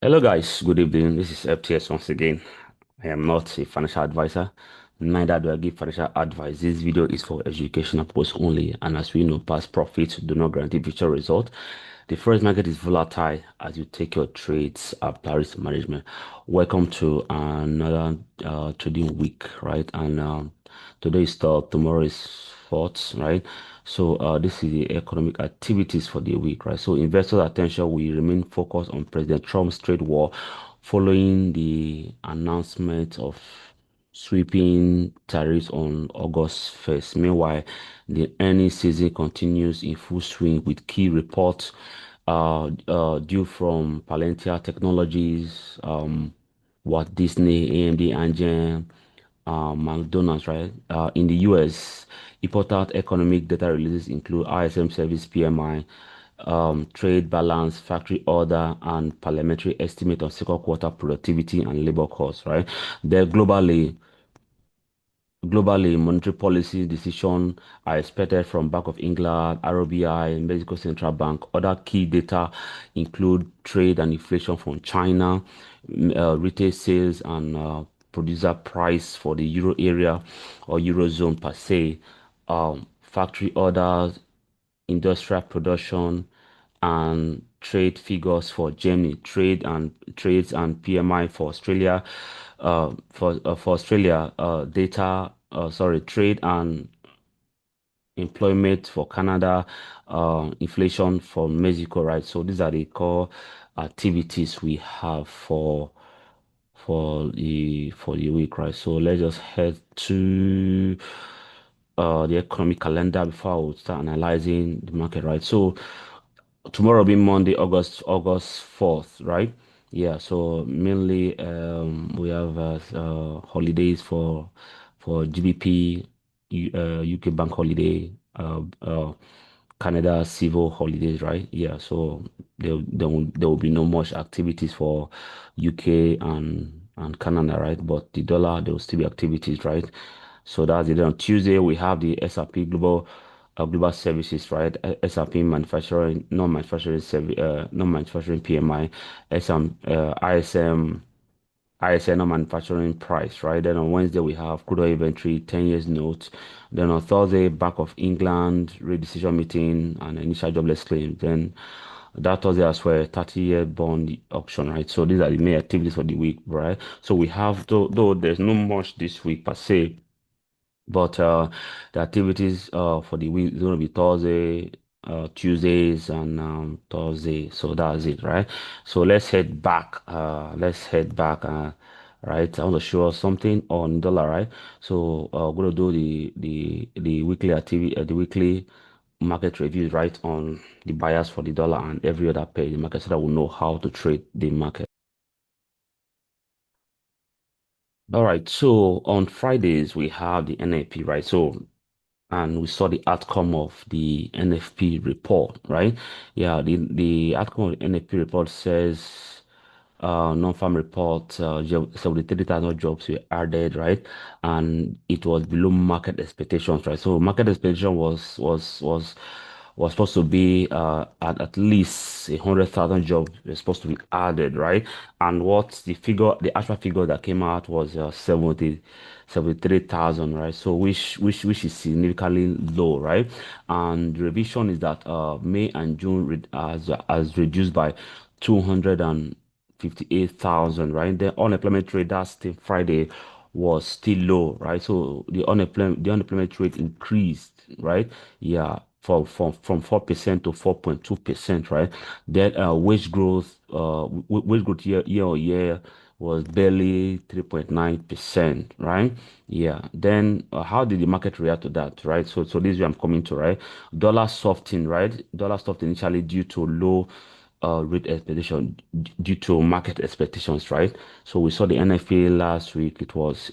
Hello guys, good evening. This is FTS once again. I am not a financial advisor, neither do I give financial advice. This video is for educational purpose only, and as we know, past profits do not guarantee future results. The forex market is volatile as you take your trades after risk management. Welcome to another trading week, right? And today is third, tomorrow is fourth, right? So this is the economic activities for the week, right? So investors' attention will remain focused on President Trump's trade war following the announcement of sweeping tariffs on August 1st. Meanwhile, the earnings season continues in full swing with key reports due from Palantir Technologies, Walt Disney, AMD, Amgen, McDonald's, right? In the US, important economic data releases include ISM service PMI, trade balance, factory order, and parliamentary estimate of second quarter productivity and labor costs, right? There globally, monetary policy decisions are expected from Bank of England, RBI, Mexico Central Bank. Other key data include trade and inflation from China, retail sales and producer price for the euro area or eurozone per se, factory orders, industrial production, and trade figures for Germany, trades and PMI for Australia, for Australia, trade and employment for Canada, inflation for Mexico, right? So these are the core activities we have for the week, right? So let's just head to the economic calendar before I would start analyzing the market, right? So tomorrow will be Monday, August 4th, right? Yeah, so mainly we have holidays for GBP, UK bank holiday, Canada civil holidays, right? Yeah, so there will be no much activities for UK and Canada, right? But the dollar, there will still be activities, right? So that's it. On Tuesday, we have the S&P Global Services, right? S&P manufacturing, non-manufacturing PMI, SM, ISM non-manufacturing price, right? Then on Wednesday, we have crude oil inventory, 10 years note. Then on Thursday, Bank of England rate decision meeting and initial jobless claim. Then that Thursday as well, 30-year bond auction, right? So these are the main activities for the week, right? So we have, though there's no much this week per se, but the activities for the week is going to be Thursday, Tuesdays, and Thursday. So that's it, right? So let's head back. Let's head back. Right. I want to show us something on dollar, right? So we're going to do the weekly activity, the weekly market reviews, right, on the buyers for the dollar and every other pair in the market, so that we know how to trade the market. All right. So on Fridays we have the NAP, right? So and we saw the outcome of the NFP report, right? Yeah, the outcome of the NFP report says non-farm report, 73,000 jobs were added, right? And it was below market expectations, right? So market expectation was supposed to be at least 100,000 jobs were supposed to be added, right? And what the actual figure that came out was 73,000, right? So which is significantly low, right? And the revision is that May and June has reduced by 258,000, right? The unemployment rate that's till Friday was still low, right? So the unemployment rate increased, right? Yeah, from 4% to 4.2%, right? Then wage growth year on year was barely 3.9%, right? Yeah. Then how did the market react to that, right? So this is where I'm coming to, right? Dollar softened, right? Dollar softened initially due to low rate expectation due to market expectations, right? So we saw the NFA last week. It was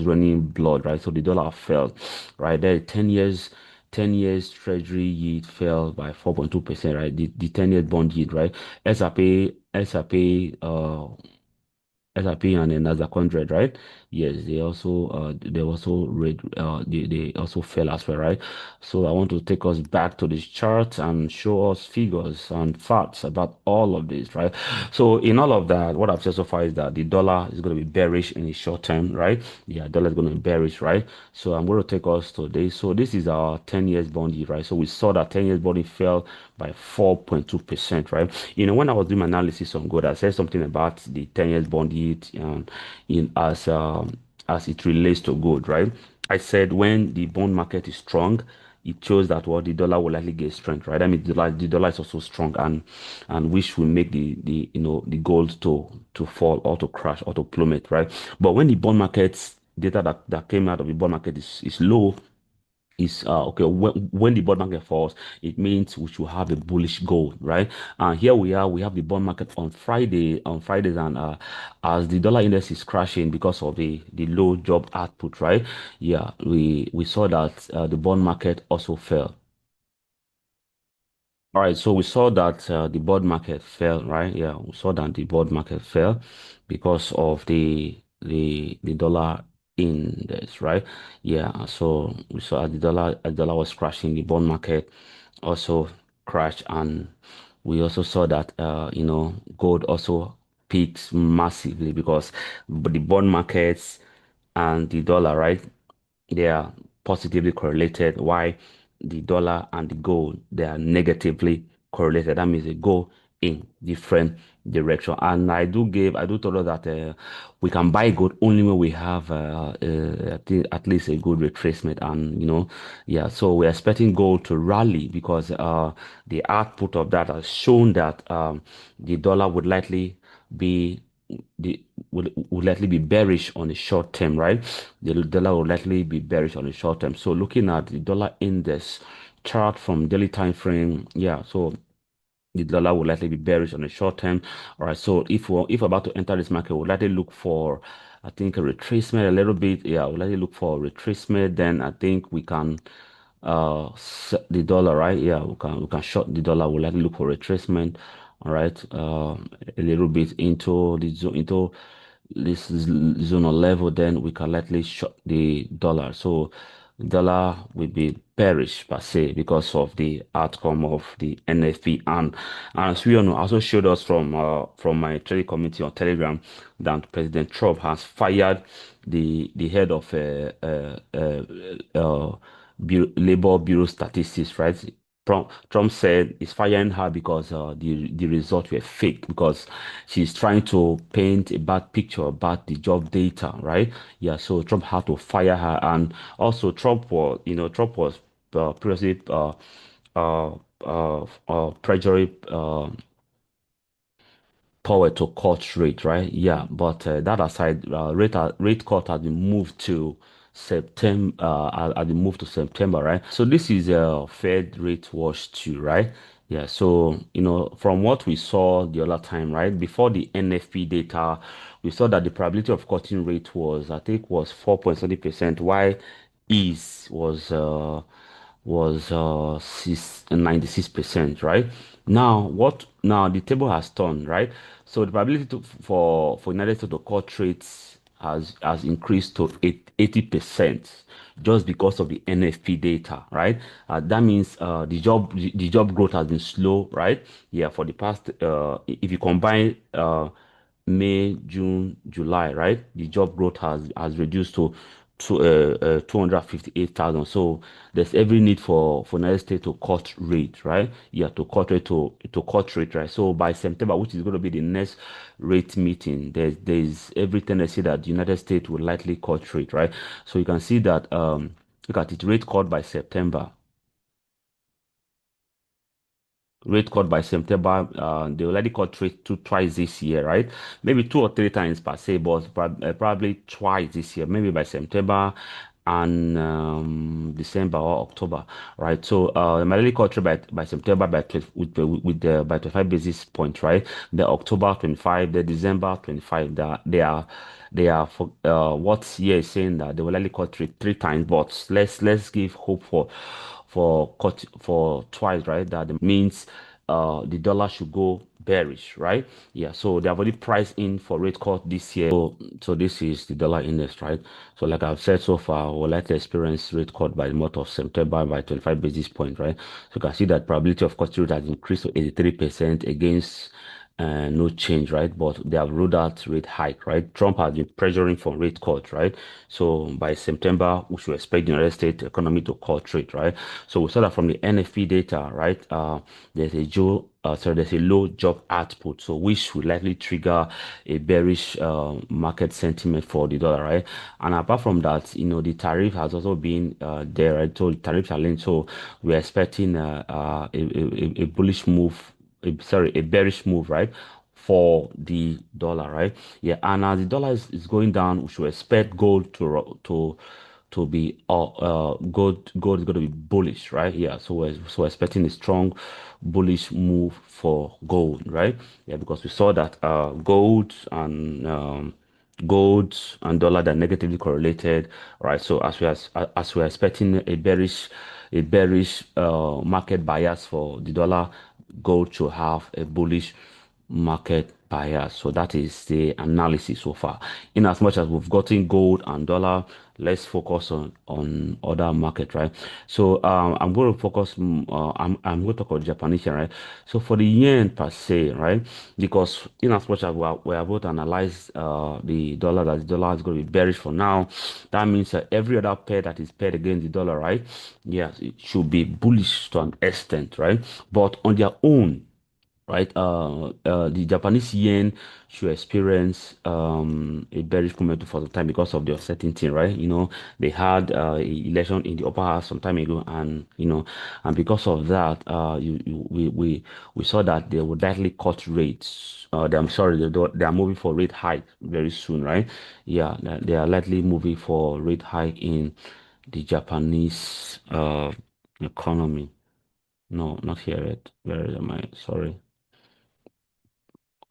running blood, right? So the dollar fell, right? There, 10 years treasury yield fell by 4.2%, right? The 10 year bond yield, right? SRP, SRP, SRP and then Nasdaq 100, right? Yes, they also read they also fell as well, right? So I want to take us back to this chart and show us figures and facts about all of this, right? So in all of that, what I've said so far is that the dollar is going to be bearish in the short term, right? Yeah, dollar is going to be bearish, right? So I'm going to take us to this. So this is our 10 years bond yield, right? So we saw that 10 years bond yield fell by 4.2%, right? When I was doing my analysis on gold, I said something about the 10 years bond yield in as it relates to gold, right? I said when the bond market is strong, it shows that what the dollar will likely get strength, right? I mean, the dollar is also strong, and which will make the gold to fall or to crash or to plummet, right? But when the bond market's data that came out of the bond market is low, is okay when the bond market falls, it means we should have a bullish gold, right? And here we have the bond market on Fridays, and as the dollar index is crashing because of the low job output, right? Yeah, we saw that the bond market also fell. All right, so we saw that the bond market fell, right? Yeah, we saw that the bond market fell because of the dollar index, right? Yeah, so we saw the dollar was crashing, the bond market also crashed, and we also saw that gold also peaked massively because the bond markets and the dollar, right? They are positively correlated. Why the dollar and the gold, they are negatively correlated. That means they go in different direction. And I do tell us that we can buy gold only when we have I think at least a good retracement. And yeah, so we're expecting gold to rally because the output of that has shown that the dollar would likely be the would likely be bearish on the short term, right? The dollar will likely be bearish on the short term. So looking at the dollar index chart from daily time frame, yeah, so the dollar will likely be bearish on the short term. All right, so if we're about to enter this market, we'll likely look for, I think, a retracement a little bit. Yeah, we'll likely look for a retracement. Then I think we can the dollar, right? Yeah, we can short the dollar. We'll likely look for retracement. All right, a little bit into the zone into this zonal level, then we can likely short the dollar. So dollar will be bearish per se because of the outcome of the NFP. And as we all know, I also showed us from my trading community on Telegram that President Trump has fired the head of Labor Bureau Statistics, right? Trump said he's firing her because the results were fake, because she's trying to paint a bad picture about the job data, right? Yeah, so Trump had to fire her. And also Trump was previously pressuring power to cut rate, right? Yeah, but that aside, rate cut has been moved to September. Has been moved to September, right? So this is a Fed rate watch too, right? Yeah. So from what we saw the other time, right, before the NFP data, we saw that the probability of cutting rate was, I think, was 4.70%, while ease was 96%, right? Now the table has turned, right? So the probability for United States to cut rates has increased to 80% just because of the NFP data, right? That means the job growth has been slow, right? Yeah, for the past if you combine May, June, July, right? The job growth has reduced to 258,000. So there's every need for United States to cut rate, right? Yeah, to cut rate, right? So by September, which is going to be the next rate meeting, there's every tendency that the United States will likely cut rate, right? So you can see that look at it, rate cut by September. Rate cut by September, they already cut rate twice this year, right? Maybe two or three times per se, but probably twice this year, maybe by September and December or October, right? So the Malaysia cut rate by September by 12, by 25 basis points, right? The October 25, the December 25, they are for what here is saying that they will likely cut rate three times, but let's give hope for cut for twice, right? That means the dollar should go bearish, right? Yeah, so they have already priced in for rate cut this year. So this is the dollar index, right? So like I've said so far, we'll likely experience rate cut by the month of September by 25 basis points, right? So you can see that probability of cut rate has increased to 83% against no change, right? But they have ruled out rate hike, right? Trump has been pressuring for rate cut, right? So by September, we should expect the United States economy to cut rate, right? So we saw that from the NFP data, right? There's a low job output, so which will likely trigger a bearish market sentiment for the dollar, right? And apart from that, the tariff has also been there, right? So the tariffs are linked, so we're expecting a bullish move, a bearish move, right? For the dollar, right? Yeah, and as the dollar is going down, we should expect gold to be gold is going to be bullish, right? Yeah, so we're expecting a strong bullish move for gold, right? Yeah, because we saw that gold and dollar, they're negatively correlated, right? So as we're expecting a bearish market bias for the dollar, gold should have a bullish market bias. So that is the analysis so far. In as much as we've gotten gold and dollar, let's focus on other market, right? So I'm going to focus. I'm going to talk about Japanese yen, right? So for the yen per se, right? Because in as much as we are able to analyze the dollar, that the dollar is going to be bearish for now, that means that every other pair that is paired against the dollar, right? Yes, it should be bullish to an extent, right? But on their own, right? The Japanese yen should experience a bearish momentum for some time because of the uncertainty, right? They had election in the upper house some time ago, and and because of that, we saw that they would likely cut rates. I'm sorry, they are moving for rate hike very soon, right? Yeah, they are likely moving for rate hike in the Japanese economy. No, not here yet. Where am I? Sorry.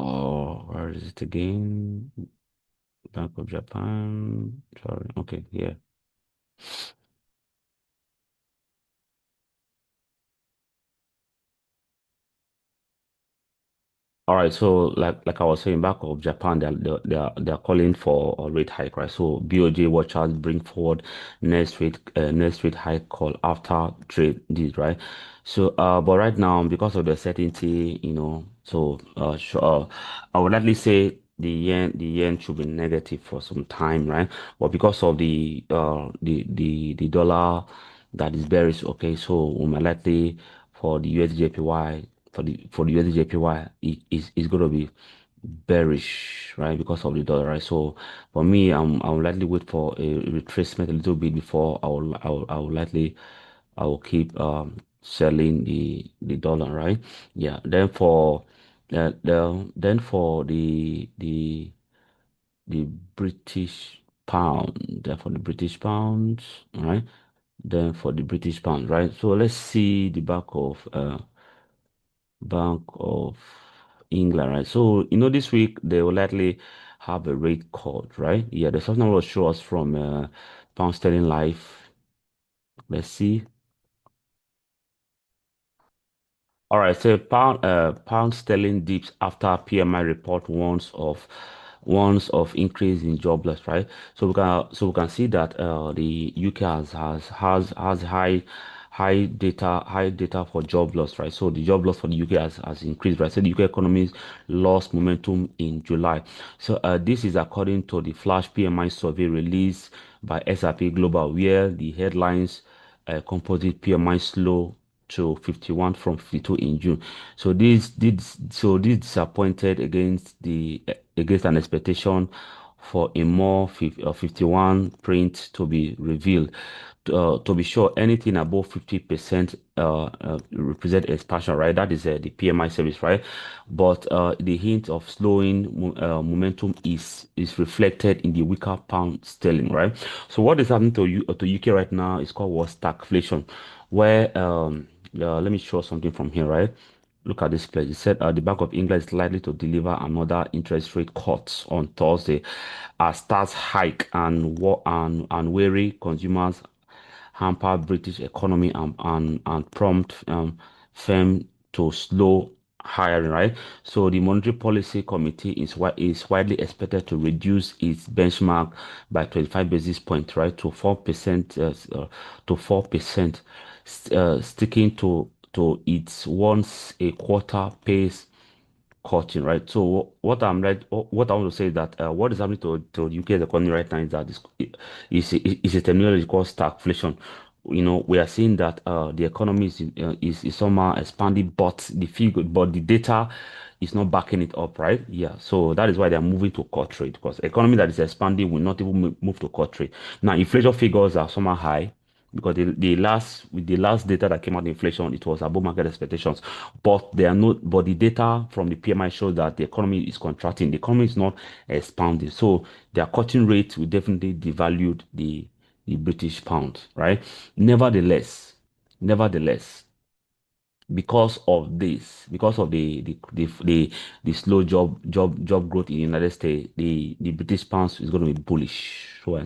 Oh, where is it again? Bank of Japan. Sorry. Okay, yeah. All right, so like I was saying, Bank of Japan, they're calling for a rate hike, right? So BOJ watchers bring forward next rate hike call after trade deal, right? So but right now, because of the certainty, I would likely say the yen should be negative for some time, right? But because of the dollar that is bearish, okay, so we might likely for the USJPY for the USDJPY is going to be bearish, right? Because of the dollar, right? So for me, I'll likely wait for a retracement a little bit before I will keep selling the dollar, right? Yeah. Then for the British pound, then for the British pound, right? Then for the British pound, right? So let's see the Bank of England, right? So, this week they will likely have a rate cut, right? Yeah, the first number will show us from Pound Sterling Life. Let's see. All right, so pound sterling dips after PMI report warns of increase in jobless, right? So we can see that the UK has high data for job loss, right? So the job loss for the UK has increased, right? So the UK economy lost momentum in July. So this is according to the flash PMI survey released by S&P Global, where the headlines composite PMI slow to 51 from 52 in June. So this disappointed against an expectation for a more 51 print to be revealed. To be sure, anything above 50% represent expansion, right? That is the PMI service, right? But the hint of slowing momentum is reflected in the weaker pound sterling, right? So what is happening to UK right now is called what stagflation, where let me show something from here, right? Look at this place. It said the Bank of England is likely to deliver another interest rate cut on Thursday as tax hike and wary consumers hamper British economy and prompt firm to slow hiring, right? So the Monetary Policy Committee is widely expected to reduce its benchmark by 25 basis points, right, to 4%, to 4%, sticking to its once a quarter pace cutting, right? So what I want to say is that what is happening to UK's economy right now is that is a terminology called stagflation. We are seeing that the economy is somehow expanding, but the data is not backing it up, right? Yeah. So that is why they are moving to cut rate because economy that is expanding will not even move to cut rate. Now, inflation figures are somehow high because the last data that came out, inflation, it was above market expectations, but the data from the PMI shows that the economy is contracting. The economy is not expanding, so their cutting rate will definitely devalue the British pound, right? Nevertheless nevertheless because of the slow job growth in the United States, the British pound is going to be bullish. So I'm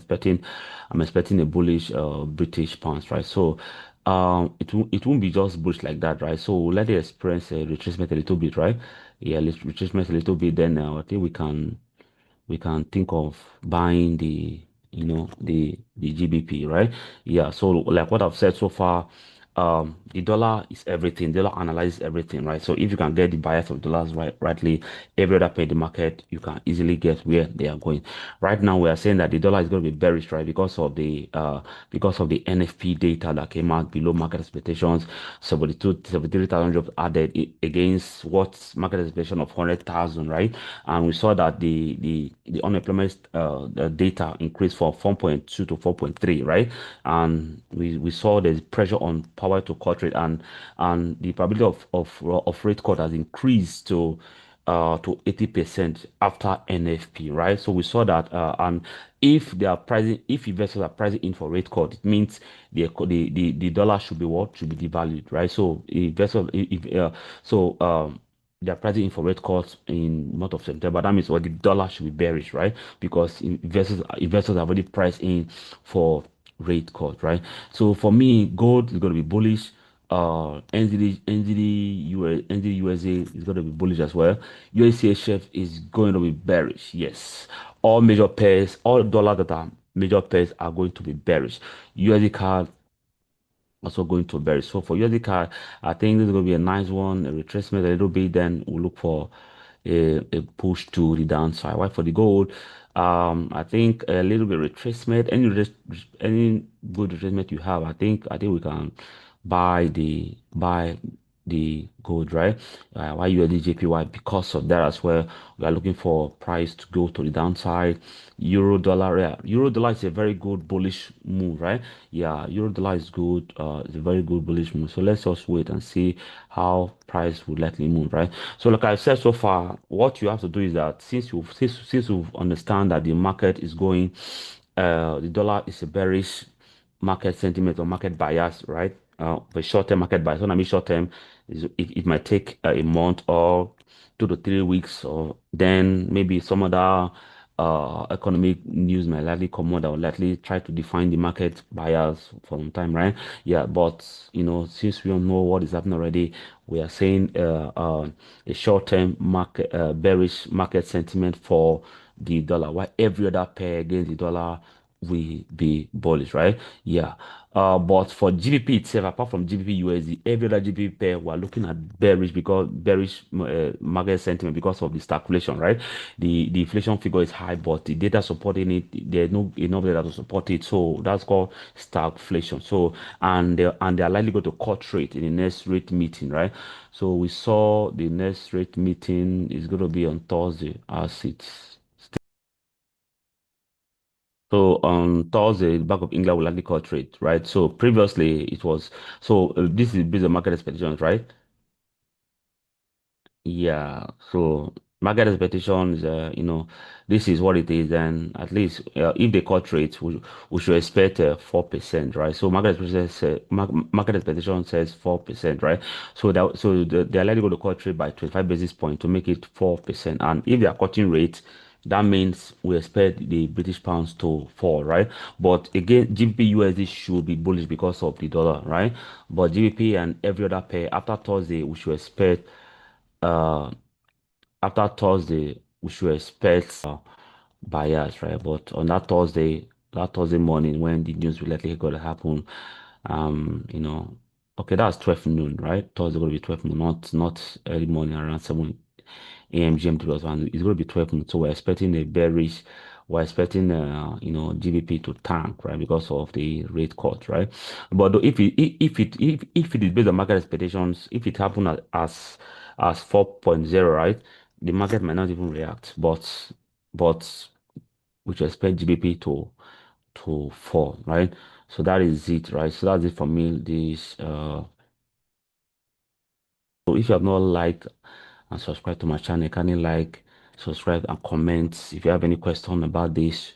expecting a bullish British pound, right? So it won't be just bullish like that, right? So let it experience a retracement a little bit, right? Yeah, let's retracement a little bit, then I think we can think of buying the GBP, right? Yeah, so like what I've said so far, the dollar is everything. Dollar analyzes everything, right? So if you can get the bias of dollars rightly, every other pair in the market, you can easily get where they are going. Right now, we are saying that the dollar is going to be bearish, right? Because of the NFP data that came out below market expectations, 73,000 jobs added against what market expectation of 100,000, right? And we saw that the unemployment the data increased from 4.2 to 4.3, right? And we saw there's pressure on power to cut rate, and the probability of rate cut has increased to 80% after NFP, right? So we saw that, and if investors are pricing in for rate cut, it means the dollar should be what should be devalued, right? So investors, if so they're pricing in for rate cuts in month of September. That means what the dollar should be bearish, right? Because investors have already priced in for rate cut, right? So for me, gold is going to be bullish. NZD USA is going to be bullish as well. USCHF is going to be bearish. Yes, all dollar that are major pairs are going to be bearish. USD card also going to bearish. So for USD card, I think this is going to be a nice one, a retracement a little bit. Then we'll look for a push to the downside. While for the gold, I think a little bit retracement. Any good retracement you have, I think we can buy the gold, right? Why USD JPY? Because of that as well, we are looking for price to go to the downside. Euro dollar, yeah, euro dollar is a very good bullish move, right? Yeah, euro dollar is good. It's a very good bullish move. So let's just wait and see how price would likely move, right? So like I said so far, what you have to do is that since you understand that the market is going, the dollar is a bearish market sentiment or market bias, right? The short-term market bias. When I mean short-term, it might take a month or 2 to 3 weeks, or then maybe some other economic news might likely come out that will likely try to define the market bias for some time, right? Yeah, but since we don't know what is happening already, we are saying a short-term market bearish market sentiment for the dollar, while every other pair against the dollar will be bullish, right? Yeah. But for GBP itself, apart from GBP USD, every other GBP pair we're looking at bearish market sentiment because of the stagflation, right? The inflation figure is high, but the data supporting it, there's no enough data to support it, so that's called stagflation. So and they are likely going to cut rate in the next rate meeting, right? So we saw the next rate meeting is going to be on Thursday as it's. So on Thursday, the Bank of England will likely cut rate, right? So previously it was this is based on market expectations, right? Yeah. So market expectations, this is what it is. And at least if they cut rates, we should expect 4%, right? So market expectation says 4%, right? They're likely going to cut rate by 25 basis points to make it 4%. And if they are cutting rates, that means we expect the British pounds to fall, right? But again, GBP USD should be bullish because of the dollar, right? But GBP and every other pair after Thursday, we should expect uh after Thursday we should expect buyers, right? But on that Thursday morning when the news will likely going to happen, you know, okay, that's 12 noon, right? Thursday going to be 12 noon, not early morning around 7 a.m. GMT plus one. It's going to be 12 noon, so we're expecting a bearish. We're expecting, GBP to tank, right, because of the rate cut, right? But if it is based on market expectations, if it happens as 4.0, right, the market might not even react, but we should expect GBP to fall, right? So that is it, right? So that's it for me. So if you have not liked and subscribed to my channel, can you like, subscribe, and comment? If you have any question about this,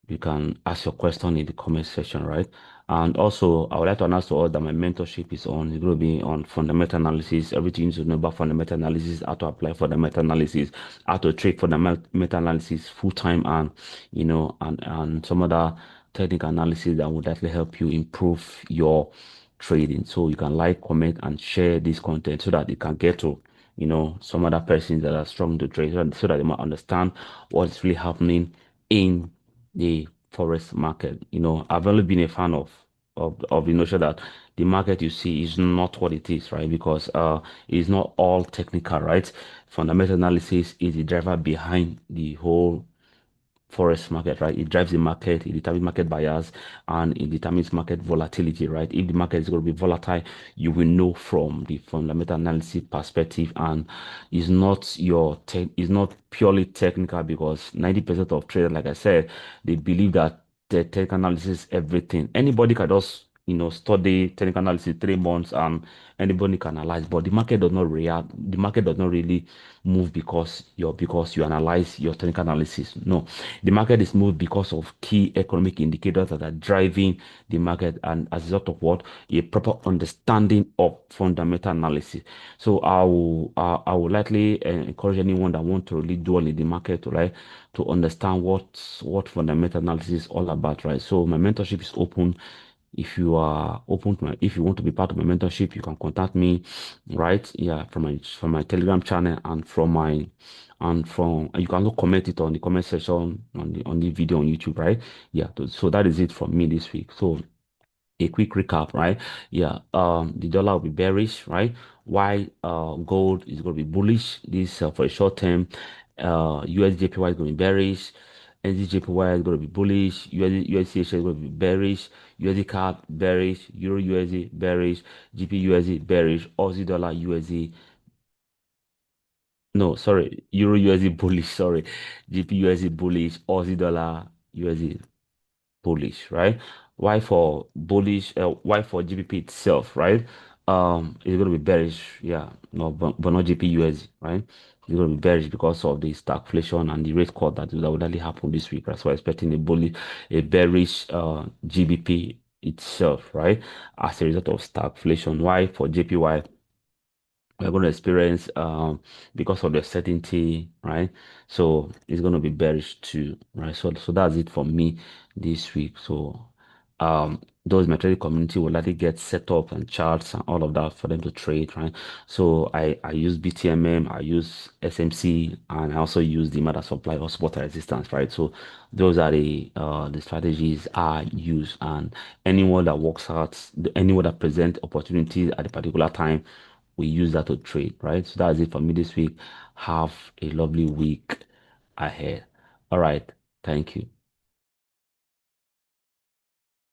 you can ask your question in the comment section, right? And also, I would like to announce to all that my mentorship is on. It's going to be on fundamental analysis, everything you need to know about fundamental analysis, how to apply fundamental analysis, how to trade fundamental analysis full time, and and some other technical analysis that would definitely help you improve your trading. So you can like, comment, and share this content so that it can get to some other persons that are strong to trade, so that they might understand what's really happening in the forex market. I've only been a fan of the notion that the market you see is not what it is, right? Because it's not all technical, right? Fundamental analysis is the driver behind the whole forex market, right? It drives the market, it determines market bias, and it determines market volatility, right? If the market is going to be volatile, you will know from the fundamental analysis perspective, and it's not purely technical, because 90% of traders, like I said, they believe that the technical analysis is everything. Anybody can just study technical analysis 3 months, and anybody can analyze, but the market does not react. The market does not really move because you analyze your technical analysis. No, the market is moved because of key economic indicators that are driving the market, and as a result of what, a proper understanding of fundamental analysis. So I would likely encourage anyone that want to really dwell in the market, right, to understand what fundamental analysis is all about, right? So my mentorship is open. If you want to be part of my mentorship, you can contact me, right? Yeah, from my Telegram channel, and you can also comment it on the comment section on the video on YouTube, right? Yeah, so that is it from me this week. So a quick recap, right? Yeah, the dollar will be bearish, right? Why gold is going to be bullish this for a short term. USJPY is going to be bearish. NZJPY is going to be bullish. USD is going to be bearish. USD CAD bearish. Euro USD bearish. GP USD bearish. Aussie dollar USD, no, sorry, Euro USD bullish. Sorry, GP USD bullish. Aussie dollar USD bullish, right? Why for bullish? Why for GBP itself, right? It's going to be bearish, yeah, no, but not GP USD, right? It's going to be bearish because of the stagflation and the rate cut that would only happen this week, right? So we're expecting a bearish GBP itself, right? As a result of stagflation. Why for JPY? We're going to experience because of the certainty, right? So it's going to be bearish too, right? So that's it for me this week. So those in my trading community will likely get set up and charts and all of that for them to trade, right? So I use BTMM, I use SMC, and I also use the matter supply or support and resistance, right? So those are the strategies I use, and anyone that present opportunities at a particular time, we use that to trade, right? So that's it for me this week. Have a lovely week ahead. All right. Thank you.